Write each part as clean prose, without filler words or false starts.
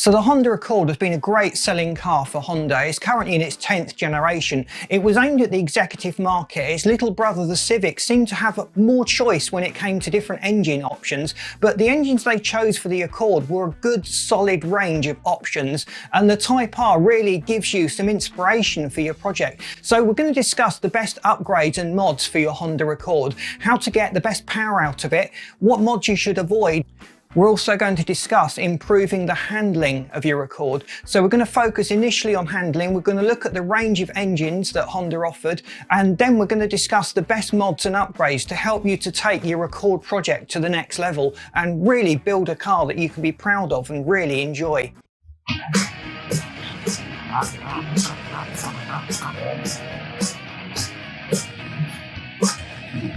So the Honda Accord has been a great selling car for Honda. It's currently in its 10th generation. It was aimed at the executive market. Its little brother, the Civic, seemed to have more choice when it came to different engine options, but the engines they chose for the Accord were a good solid range of options, and the Type R really gives you some inspiration for your project. So we're going to discuss the best upgrades and mods for your Honda Accord, how to get the best power out of it, what mods you should avoid. We're also going to discuss improving the handling of your Accord. So we're going to focus initially on handling. We're going to look at the range of engines that Honda offered, and then we're going to discuss the best mods and upgrades to help you to take your Accord project to the next level and really build a car that you can be proud of and really enjoy.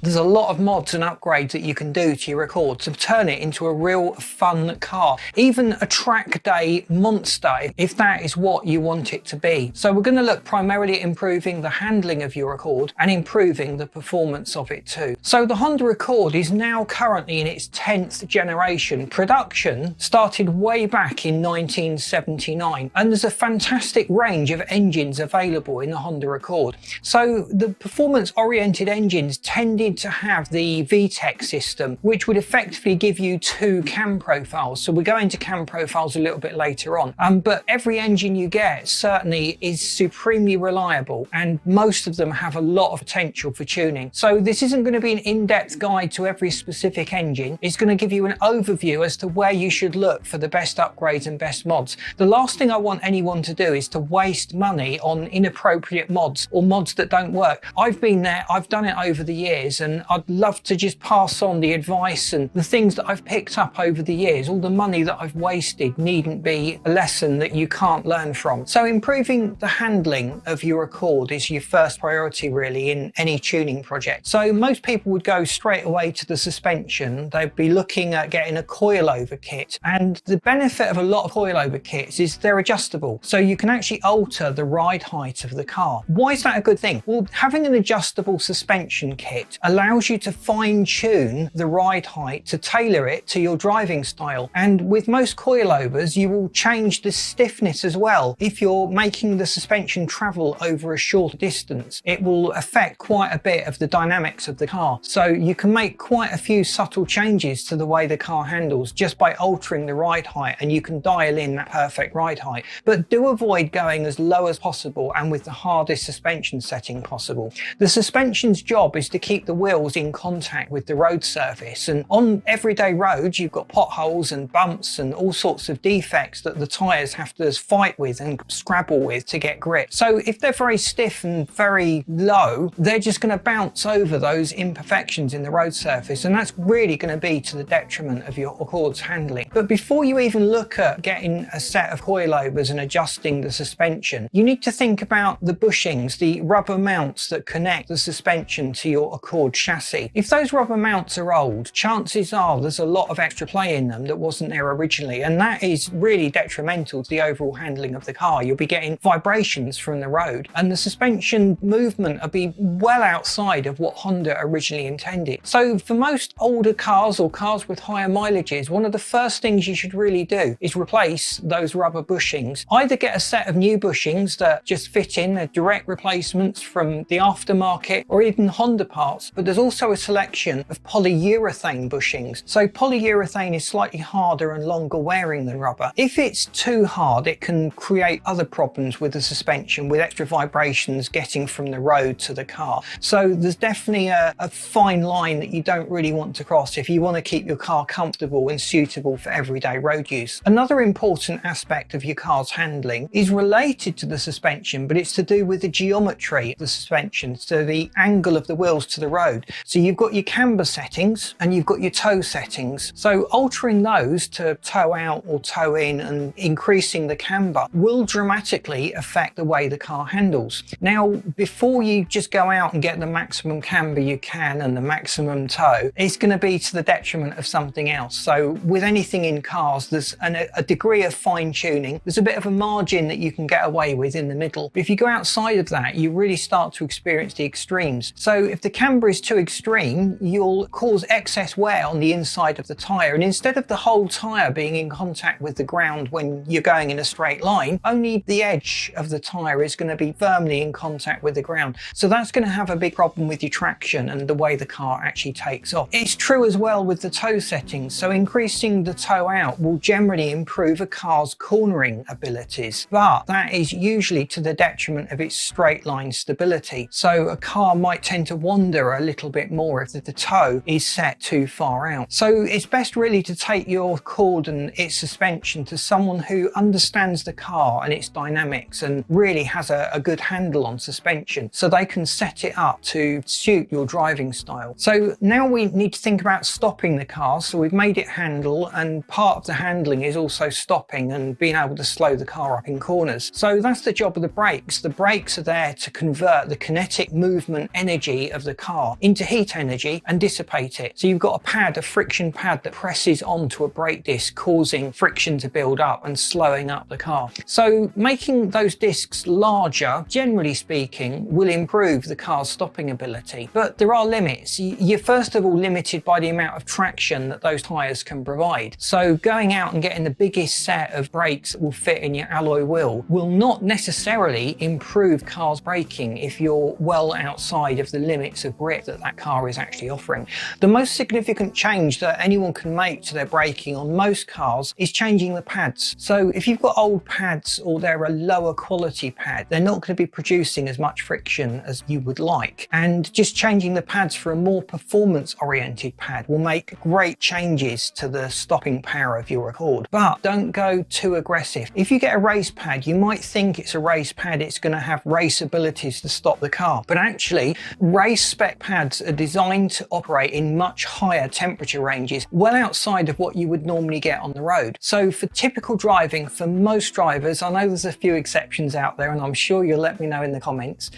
There's a lot of mods and upgrades that you can do to your Accord to turn it into a real fun car, even a track day monster if that is what you want it to be. So we're going to look primarily at improving the handling of your Accord and improving the performance of it too. So the Honda Accord is now currently in its 10th generation. Production started way back in 1979, and there's a fantastic range of engines available in the Honda Accord. So the performance oriented engines tended to have the VTEC system, which would effectively give you two cam profiles. So we'll go into cam profiles a little bit later on. But every engine you get certainly is supremely reliable, and most of them have a lot of potential for tuning. So this isn't going to be an in-depth guide to every specific engine. It's going to give you an overview as to where you should look for the best upgrades and best mods. The last thing I want anyone to do is to waste money on inappropriate mods or mods that don't work. I've been there, I've done it over the years, and I'd love to just pass on the advice and the things that I've picked up over the years. All the money that I've wasted needn't be a lesson that you can't learn from. So improving the handling of your Accord is your first priority really in any tuning project. So most people would go straight away to the suspension. They'd be looking at getting a coilover kit, and the benefit of a lot of coilover kits is they're adjustable, so you can actually alter the ride height of the car. Why is that a good thing? Well, having an adjustable suspension kit allows you to fine-tune the ride height to tailor it to your driving style. And with most coilovers, you will change the stiffness as well. If you're making the suspension travel over a short distance, it will affect quite a bit of the dynamics of the car. So you can make quite a few subtle changes to the way the car handles just by altering the ride height, and you can dial in that perfect ride height. But do avoid going as low as possible and with the hardest suspension setting possible. The suspension's job is to keep the wheels in contact with the road surface, and on everyday roads you've got potholes and bumps and all sorts of defects that the tyres have to fight with and scrabble with to get grip. So if they're very stiff and very low, they're just going to bounce over those imperfections in the road surface, and that's really going to be to the detriment of your Accord's handling. But before you even look at getting a set of coilovers and adjusting the suspension, you need to think about the bushings, the rubber mounts that connect the suspension to your Accord chassis. If those rubber mounts are old, chances are there's a lot of extra play in them that wasn't there originally, and that is really detrimental to the overall handling of the car. You'll be getting vibrations from the road, and the suspension movement will be well outside of what Honda originally intended. So for most older cars or cars with higher mileages, one of the first things you should really do is replace those rubber bushings. Either get a set of new bushings that just fit in, they're direct replacements from the aftermarket or even Honda parts, but there's also a selection of polyurethane bushings. So polyurethane is slightly harder and longer wearing than rubber. If it's too hard, it can create other problems with the suspension, with extra vibrations getting from the road to the car. So there's definitely a fine line that you don't really want to cross if you want to keep your car comfortable and suitable for everyday road use. Another important aspect of your car's handling is related to the suspension, but it's to do with the geometry of the suspension, so the angle of the wheels to the road. So you've got your camber settings and you've got your toe settings. So altering those to toe out or toe in and increasing the camber will dramatically affect the way the car handles. Now, before you just go out and get the maximum camber you can and the maximum toe, it's going to be to the detriment of something else. So with anything in cars, there's a degree of fine tuning. There's a bit of a margin that you can get away with in the middle. But if you go outside of that, you really start to experience the extremes. So if the camber is is too extreme, you'll cause excess wear on the inside of the tyre, and instead of the whole tyre being in contact with the ground when you're going in a straight line, only the edge of the tyre is going to be firmly in contact with the ground. So that's going to have a big problem with your traction and the way the car actually takes off. It's true as well with the toe settings. So increasing the toe out will generally improve a car's cornering abilities, but that is usually to the detriment of its straight line stability. So a car might tend to wander a little bit more if the toe is set too far out. So it's best really to take your cord and its suspension to someone who understands the car and its dynamics and really has a good handle on suspension, so they can set it up to suit your driving style. So now we need to think about stopping the car. So we've made it handle, and part of the handling is also stopping and being able to slow the car up in corners. So that's the job of the brakes. The brakes are there to convert the kinetic movement energy of the car into heat energy and dissipate it. So you've got a pad, a friction pad, that presses onto a brake disc, causing friction to build up and slowing up the car. So making those discs larger, generally speaking, will improve the car's stopping ability. But there are limits. You're first of all limited by the amount of traction that those tyres can provide. So going out and getting the biggest set of brakes that will fit in your alloy wheel will not necessarily improve car's braking if you're well outside of the limits of grip that car is actually offering. The most significant change that anyone can make to their braking on most cars is changing the pads. So if you've got old pads or they're a lower quality pad, they're not going to be producing as much friction as you would like. And just changing the pads for a more performance oriented pad will make great changes to the stopping power of your record. But don't go too aggressive. If you get a race pad, you might think it's a race pad, it's going to have race abilities to stop the car. But actually, race spec pads are designed to operate in much higher temperature ranges, well outside of what you would normally get on the road. So for typical driving, for most drivers, I know there's a few exceptions out there, and I'm sure you'll let me know in the comments,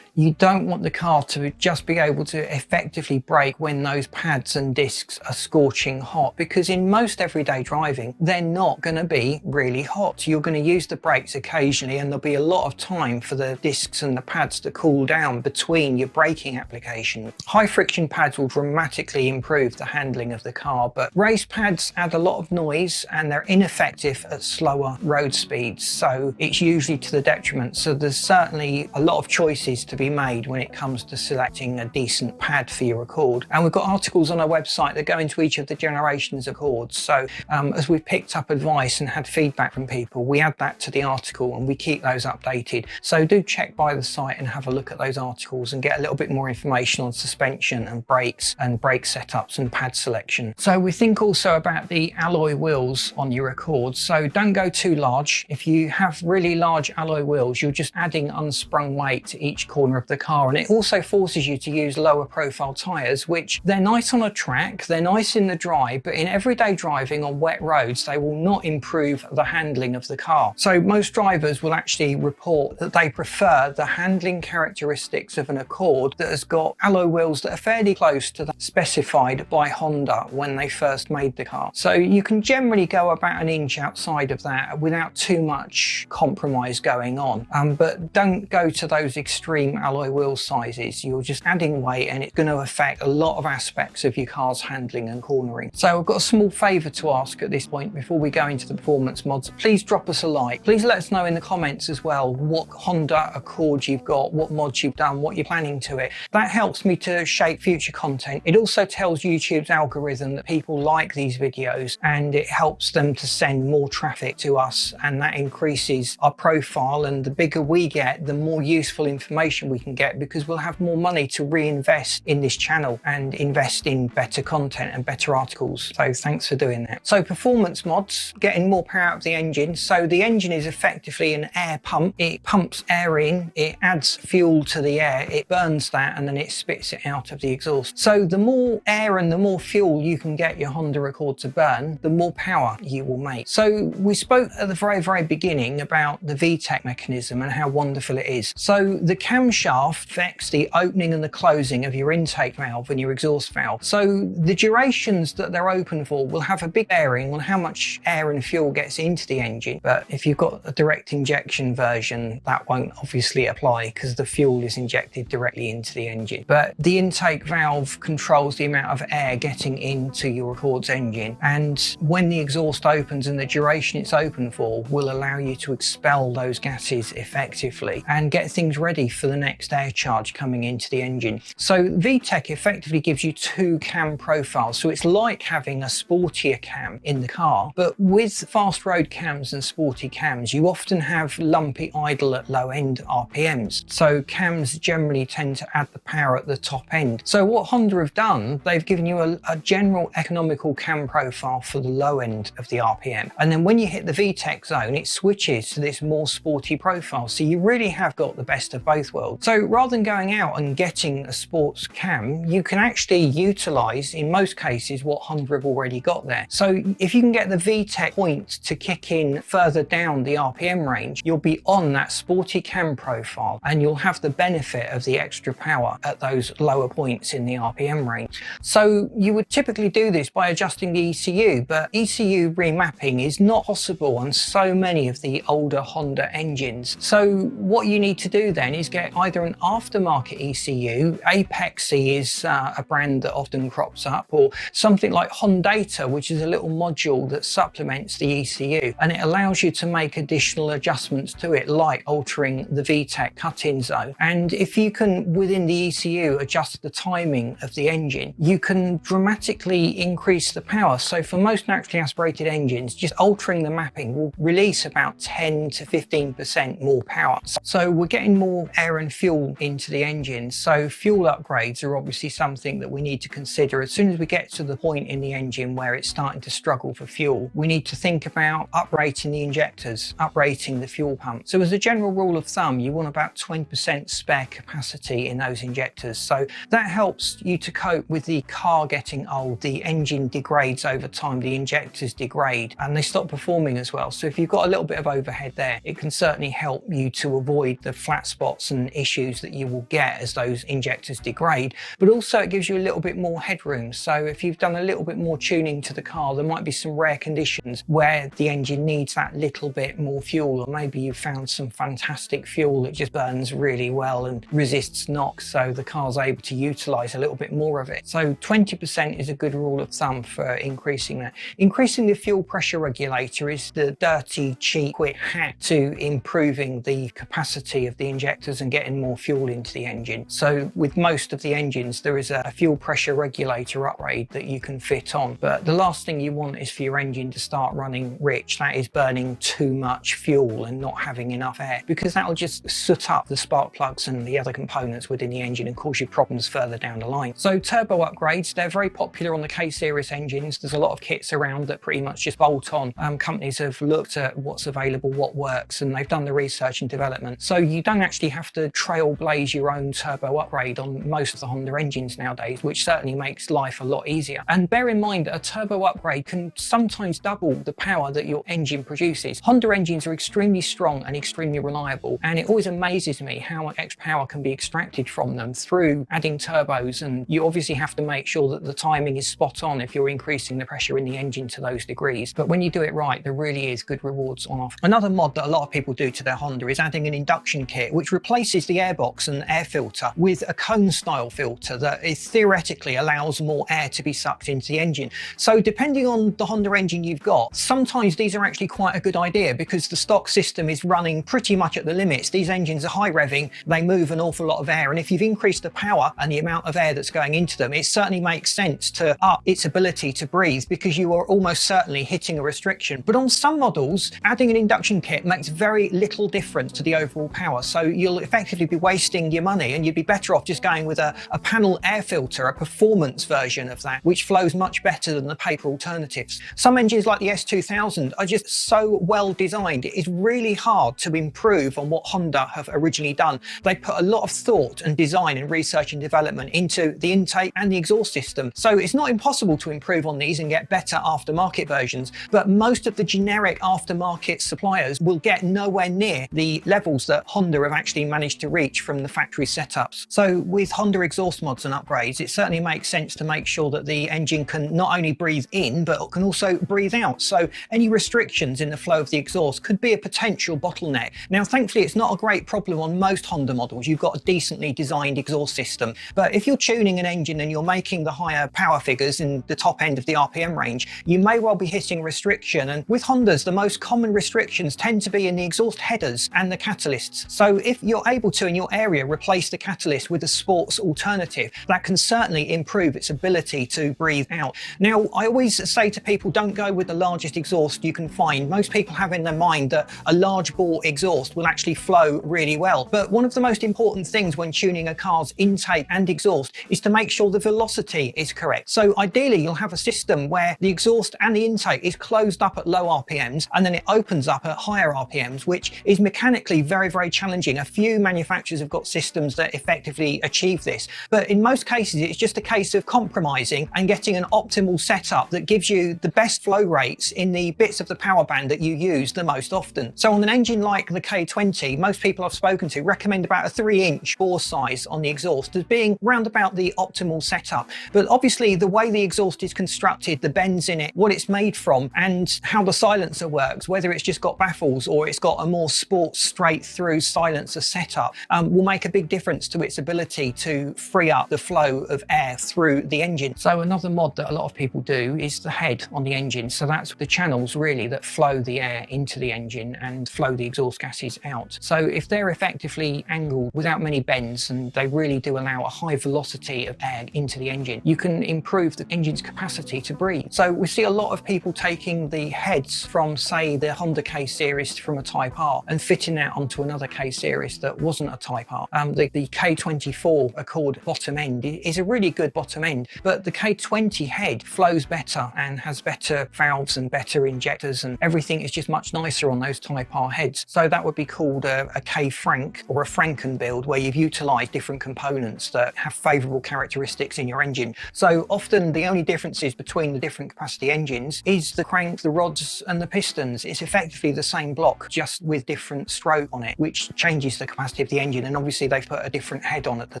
you don't want the car to just be able to effectively brake when those pads and discs are scorching hot, because in most everyday driving, they're not going to be really hot. You're going to use the brakes occasionally, and there'll be a lot of time for the discs and the pads to cool down between your braking application. High friction pads will dramatically improve the handling of the car, but race pads add a lot of noise and they're ineffective at slower road speeds, so it's usually to the detriment. So there's certainly a lot of choices to be made when it comes to selecting a decent pad for your record. And we've got articles on our website that go into each of the generations of cords. So as we've picked up advice and had feedback from people, we add that to the article and we keep those updated. So do check by the site and have a look at those articles and get a little bit more information on suspension and brakes and brake setups and pad selection. So we think also about the alloy wheels on your record. So don't go too large. If you have really large alloy wheels, you're just adding unsprung weight to each corner of the car, and it also forces you to use lower profile tyres, which they're nice on a track, they're nice in the dry, but in everyday driving on wet roads they will not improve the handling of the car. So most drivers will actually report that they prefer the handling characteristics of an Accord that has got alloy wheels that are fairly close to that specified by Honda when they first made the car. So you can generally go about an inch outside of that without too much compromise going on, but don't go to those extreme alloy wheel sizes. You're just adding weight and it's going to affect a lot of aspects of your car's handling and cornering. So I've got a small favour to ask at this point before we go into the performance mods. Please drop us a like. Please let us know in the comments as well what Honda Accord you've got, what mods you've done, what you're planning to it. That helps me to shape future content. It also tells YouTube's algorithm that people like these videos and it helps them to send more traffic to us, and that increases our profile, and the bigger we get, the more useful information we can get, because we'll have more money to reinvest in this channel and invest in better content and better articles. So thanks for doing that. So performance mods, getting more power out of the engine. So the engine is effectively an air pump. It pumps air in, it adds fuel to the air, it burns that, and then it spits it out of the exhaust. So the more air and the more fuel you can get your Honda Accord to burn, the more power you will make. So we spoke at the very beginning about the VTEC mechanism and how wonderful it is. So the camshaft shaft affects the opening and the closing of your intake valve and your exhaust valve. So the durations that they're open for will have a big bearing on how much air and fuel gets into the engine. But if you've got a direct injection version, that won't obviously apply because the fuel is injected directly into the engine. But the intake valve controls the amount of air getting into your Accords engine, and when the exhaust opens and the duration it's open for will allow you to expel those gases effectively and get things ready for the next air charge coming into the engine. So VTEC effectively gives you two cam profiles, so it's like having a sportier cam in the car. But with fast road cams and sporty cams, you often have lumpy idle at low end RPMs, so cams generally tend to add the power at the top end. So what Honda have done, they've given you a general economical cam profile for the low end of the RPM, and then when you hit the VTEC zone it switches to this more sporty profile, so you really have got the best of both worlds. So rather than going out and getting a sports cam, you can actually utilize in most cases what Honda have already got there. So if you can get the VTEC point to kick in further down the RPM range, you'll be on that sporty cam profile and you'll have the benefit of the extra power at those lower points in the RPM range. So you would typically do this by adjusting the ECU, but ECU remapping is not possible on so many of the older Honda engines. So what you need to do then is get either an aftermarket ECU, Apexi is a brand that often crops up, or something like Hondata, which is a little module that supplements the ECU, and it allows you to make additional adjustments to it, like altering the VTEC cut-in zone. And if you can, within the ECU, adjust the timing of the engine, you can dramatically increase the power. So for most naturally aspirated engines, just altering the mapping will release about 10 to 15% more power. So we're getting more air and fuel into the engine. So fuel upgrades are obviously something that we need to consider. As soon as we get to the point in the engine where it's starting to struggle for fuel, we need to think about uprating the injectors, uprating the fuel pump. So as a general rule of thumb, you want about 20% spare capacity in those injectors. So that helps you to cope with the car getting old. The engine degrades over time, the injectors degrade, and they stop performing as well. So if you've got a little bit of overhead there, it can certainly help you to avoid the flat spots and issues that you will get as those injectors degrade. But also it gives you a little bit more headroom. So if you've done a little bit more tuning to the car, there might be some rare conditions where the engine needs that little bit more fuel, or maybe you've found some fantastic fuel that just burns really well and resists knock, so the car's able to utilize a little bit more of it. So 20% is a good rule of thumb for increasing that. Increasing the fuel pressure regulator is the dirty, cheap, quick hack to improving the capacity of the injectors and getting more fuel into the engine. So with most of the engines, there is a fuel pressure regulator upgrade that you can fit on. But the last thing you want is for your engine to start running rich. That is burning too much fuel and not having enough air, because that will just soot up the spark plugs and the other components within the engine and cause you problems further down the line. So turbo upgrades, they're very popular on the K-series engines. There's a lot of kits around that pretty much just bolt on. Companies have looked at what's available, what works, and they've done the research and development. So you don't actually have to trailblaze your own turbo upgrade on most of the Honda engines nowadays, which certainly makes life a lot easier. And bear in mind that a turbo upgrade can sometimes double the power that your engine produces. Honda engines are extremely strong and extremely reliable, and it always amazes me how much extra power can be extracted from them through adding turbos. And you obviously have to make sure that the timing is spot on if you're increasing the pressure in the engine to those degrees. But when you do it right, there really is good rewards on offer. Another mod that a lot of people do to their Honda is adding an induction kit, which replaces the airbox and air filter with a cone style filter that is theoretically allows more air to be sucked into the engine. So depending on the Honda engine you've got, sometimes these are actually quite a good idea, because the stock system is running pretty much at the limits. These engines are high revving, they move an awful lot of air, and if you've increased the power and the amount of air that's going into them, it certainly makes sense to up its ability to breathe, because you are almost certainly hitting a restriction. But on some models, adding an induction kit makes very little difference to the overall power, so you'll effectively be wasting your money, and you'd be better off just going with a panel air filter, a performance version of that, which flows much better than the paper alternatives. Some engines like the S2000 are just so well designed, it is really hard to improve on what Honda have originally done. They put a lot of thought and design and research and development into the intake and the exhaust system. So it's not impossible to improve on these and get better aftermarket versions, but most of the generic aftermarket suppliers will get nowhere near the levels that Honda have actually managed to reach from the factory setups. So with Honda exhaust mods and upgrades, it certainly makes sense to make sure that the engine can not only breathe in, but can also breathe out. So any restrictions in the flow of the exhaust could be a potential bottleneck. Now, thankfully, it's not a great problem on most Honda models. You've got a decently designed exhaust system. But if you're tuning an engine and you're making the higher power figures in the top end of the RPM range, you may well be hitting restriction. And with Hondas, the most common restrictions tend to be in the exhaust headers and the catalysts. So if you're able to, in your area, replace the catalyst with a sports alternative, that can certainly improve its ability to breathe out. Now, I always say to people, don't go with the largest exhaust you can find. Most people have in their mind that a large bore exhaust will actually flow really well. But one of the most important things when tuning a car's intake and exhaust is to make sure the velocity is correct. So ideally, you'll have a system where the exhaust and the intake is closed up at low RPMs and then it opens up at higher RPMs, which is mechanically very, very challenging. A few manufacturers have got systems that effectively achieve this, but in most cases, it's just a case of compromising and getting an optimal setup that gives you the best flow rates in the bits of the power band that you use the most often. So on an engine like the K20, most people I've spoken to recommend about a 3-inch bore size on the exhaust as being round about the optimal setup. But obviously the way the exhaust is constructed, the bends in it, what it's made from, and how the silencer works, whether it's just got baffles or it's got a more sports straight through silencer setup, will make a big difference to its ability to free up the flow of air through the engine. So another mod that a lot of people do is the head on the engine. So that's the channels really that flow the air into the engine and flow the exhaust gases out. So if they're effectively angled without many bends and they really do allow a high velocity of air into the engine, you can improve the engine's capacity to breathe. So we see a lot of people taking the heads from, say, the Honda K series from a Type R and fitting that onto another K series that wasn't a Type R. The K24 Accord bottom end is a really good bottom end, but the K20 head flows better and has better valves and better injectors, and everything is just much nicer on those Type R heads. So that would be called a K-Frank or a Franken build, where you've utilised different components that have favourable characteristics in your engine. So often the only differences between the different capacity engines is the crank, the rods and the pistons. It's effectively the same block, just with different stroke on it, which changes the capacity of the engine. And obviously they've put a different head on at the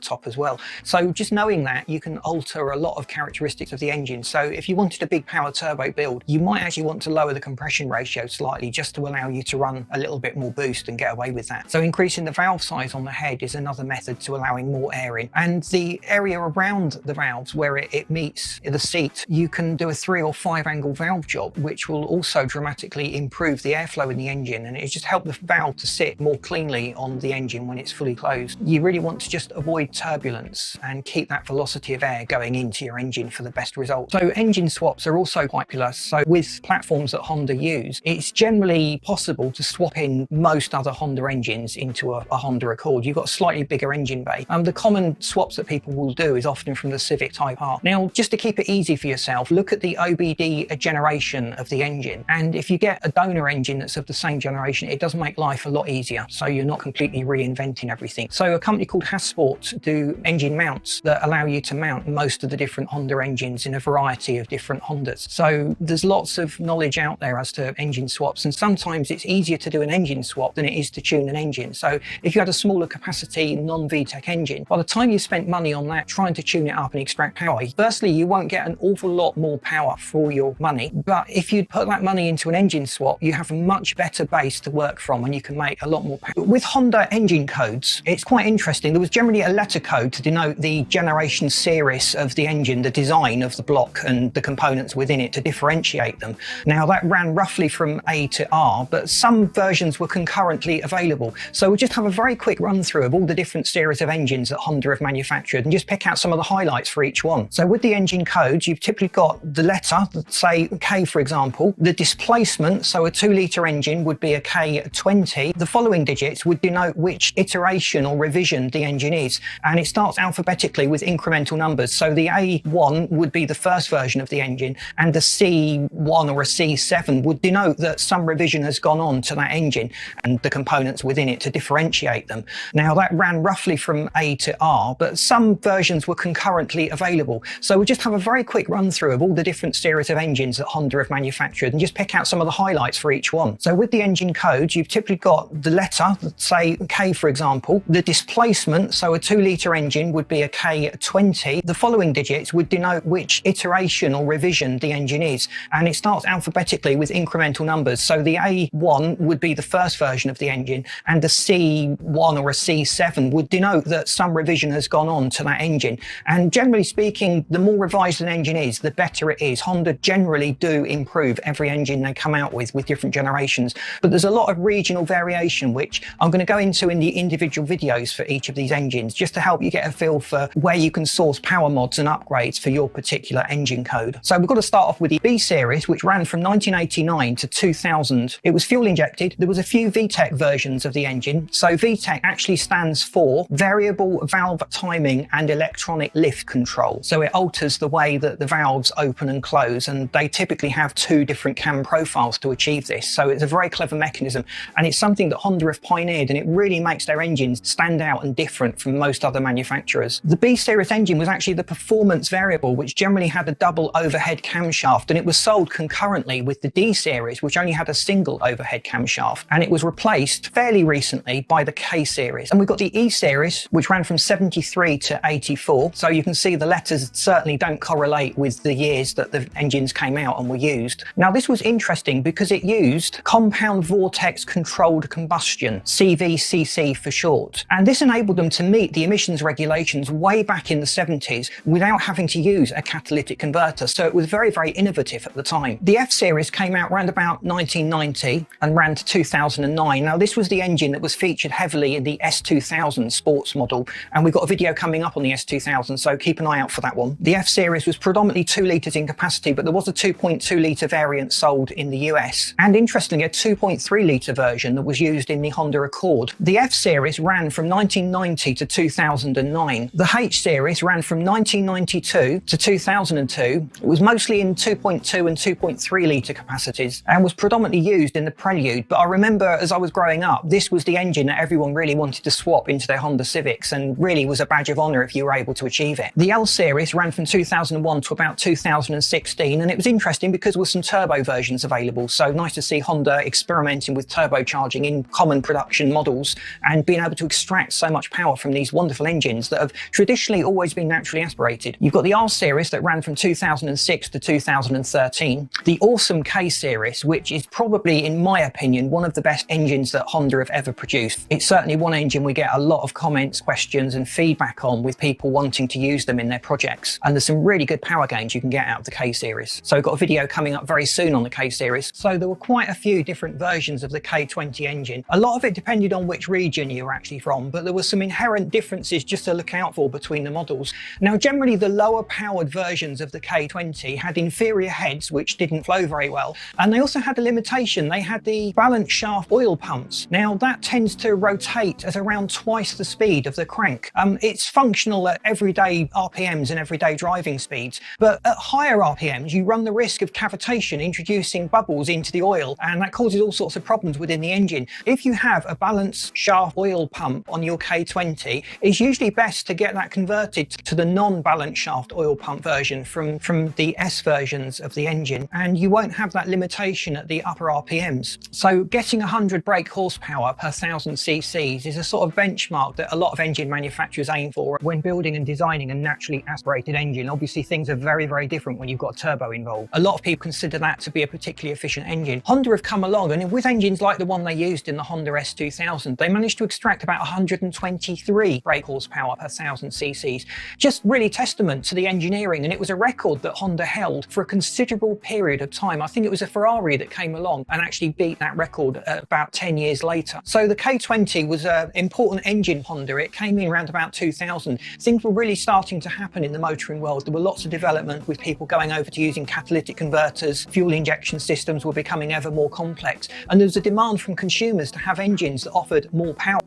top as well. So just knowing that, you can alter a lot of characteristics of the engine. So if you wanted a big power turbo build, you might actually want to lower the compression ratio slightly just to allow you to run a little bit more boost and get away with that. So increasing the valve size on the head is another method to allowing more air in. And the area around the valves where it meets the seat, you can do a 3 or 5 angle valve job, which will also dramatically improve the airflow in the engine, and it just help the valve to sit more cleanly on the engine when it's fully closed. You really want to just avoid turbulence and keep that velocity of air going into your engine for the best result. So engine swaps are also popular. So with platforms that Honda use, it's generally possible to swap in most other Honda engines into a Honda Accord. You've got a slightly bigger engine bay. The common swaps that people will do is often from the Civic Type R. Now, just to keep it easy for yourself, look at the OBD generation of the engine. And if you get a donor engine that's of the same generation, it does make life a lot easier. So you're not completely reinventing everything. So a company called Hasport do engine mounts that allow you to mount most of the different Honda engines in a variety of different Hondas. So there's lots of knowledge out there as to engine swaps, and sometimes it's easier to do an engine swap than it is to tune an engine. So if you had a smaller capacity non-VTEC engine, by the time you spent money on that trying to tune it up and extract power, firstly you won't get an awful lot more power for your money, but if you put that money into an engine swap, you have a much better base to work from and you can make a lot more power. With Honda engine codes, it's quite interesting. There was generally a letter code to denote the generation series of the engine, the design of the block and the components within it to differentiate them. Now that ran roughly from A to R, but some versions were concurrently available. So we'll just have a very quick run through of all the different series of engines that Honda have manufactured and just pick out some of the highlights for each one. So with the engine codes, you've typically got the letter, say K for example, the displacement, so a 2-litre engine would be a K20. The following digits would denote which iteration or revision the engine is, and it starts alphabetically with incremental numbers. So the A1 would be the first version of the engine, and the C1 or a C7 would denote that some revision has gone on to that engine and the components within it to differentiate them. Now that ran roughly from A to R, but some versions were concurrently available. So we'll just have a very quick run through of all the different series of engines that Honda have manufactured and just pick out some of the highlights for each one. So with the engine codes, you've typically got the letter, say K for example, the displacement, so a 2-litre engine would be a K20. The following digits would denote which iteration or revision the engine is, and it starts alphabetically with incremental numbers. So the A1 would be the first version of the engine, and the C1 or a C7 would denote that some revision has gone on to that engine. And generally speaking, the more revised an engine is, the better it is. Honda generally do improve every engine they come out with different generations, but there's a lot of regional variation, which I'm going to go into in the individual videos for each of these engines, just to help you get a feel for where you can source power mods and upgrades for your particular engine code. So we've got to start off with the B series, which ran from 1989 to 2000. It was fuel injected. There was a few VTEC versions of the engine. So VTEC actually stands for variable valve timing and electronic lift control. So it alters the way that the valves open and close, and they typically have 2 different cam profiles to achieve this. So it's a very clever mechanism, and it's something that Honda have pioneered, and it really makes their engines stand out and different from most other manufacturers. The B series engine was actually the performance variable, which generally had a double overhead camshaft, and it was sold concurrently with the D series, which only had a single overhead camshaft, and it was replaced fairly recently by the K series. And we've got the E series, which ran from 73 to 84. So you can see the letters certainly don't correlate with the years that the engines came out and were used. Now, this was interesting because it used compound vortex controlled combustion, CVCC for short. And this enabled them to meet the emissions regulations way back in the 70s without having to use a catalytic converter. So it was very, very innovative at the time. The F series came out around about 1990 and ran to 2009. Now, this was the engine that was featured heavily in the S2000 sports model, and we've got a video coming up on the S2000, so keep an eye out for that one. The F series was predominantly 2 litres in capacity, but there was a 2.2 litre variant sold in the US, and interestingly a 2.3 litre version that was used in the Honda Accord. The F series ran from 1990 to 2009. The H series ran from 1992 to 2002. It was mostly in 2.2 and 2.3 litre capacities and was predominantly used in the Prelude, but I remember as I was growing up, this was the engine that everyone really wanted to swap into their Honda Civics, and really was a badge of honour if you were able to achieve it. The L series ran from 2001 to about 2016, and it was interesting because there were some turbo versions available, so nice to see Honda experimenting with turbocharging in common production models and being able to extract so much power from these wonderful engines that have traditionally always been naturally aspirated. You've got the R series that ran from 2006 to 2013, the awesome K series, which is probably, in my opinion, one of the best engines that Honda have ever produced. It's certainly one engine we get a lot of comments, questions and feedback on, with people wanting to use them in their projects, and there's some really good power gains you can get out of the K series. So we've got a video coming up very soon on the K series. So there were quite a few different versions of the K20 engine. A lot of it depended on which region you were actually from, but there were some inherent differences just to look out for between the models. Now, generally the lower powered versions of the K20 had inferior heads which didn't flow very well, and they also had a limitation. They had the balance shaft oil pumps. Now that tends to rotate at around twice the speed of the crank. It's functional at everyday RPMs and everyday driving speeds, but at higher RPMs you run the risk of cavitation, introducing bubbles into the oil, and that causes all sorts of problems within the engine. If you have a balance shaft oil pump on your K20, it's usually best to get that converted to the non-balance shaft oil pump version from the S versions of the engine, and you won't have that limitation at the upper RPMs. So getting 100 brake horsepower per 1000 cc's is a sort of benchmark that a lot of engine manufacturers aim for when building and designing a naturally aspirated engine. Obviously things are very, very different when you've got a turbo involved. A lot of people consider that to be a particularly efficient engine. Honda have come along, and with engines like the one they used in the Honda S2000, they managed to extract about 123 brake horsepower per 1000 cc's. Just really testament to the engineering, and it was a record that Honda held for a considerable period of time. I think it was a Ferrari that came along and actually beat that record about 10 years later. So the K20 was an important engine Honda. It came in around about 2000. Things were really starting to happen in the motoring world. There were lots of development with people going over to using catalytic converters. Fuel injection systems were becoming ever more complex, and there was a demand from consumers to have engines that offered more power.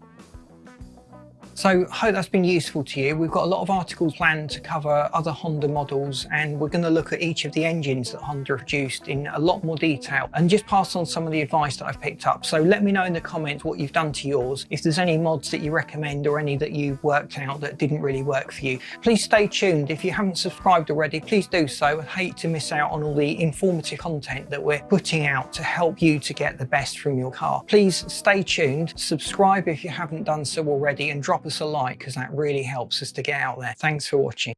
So I hope that's been useful to you. We've got a lot of articles planned to cover other Honda models, and we're going to look at each of the engines that Honda have produced in a lot more detail and just pass on some of the advice that I've picked up. So let me know in the comments what you've done to yours. If there's any mods that you recommend or any that you've worked out that didn't really work for you, please stay tuned. If you haven't subscribed already, please do so. I hate to miss out on all the informative content that we're putting out to help you to get the best from your car. Please stay tuned, subscribe if you haven't done so already, and drop us a like because that really helps us to get out there. Thanks for watching.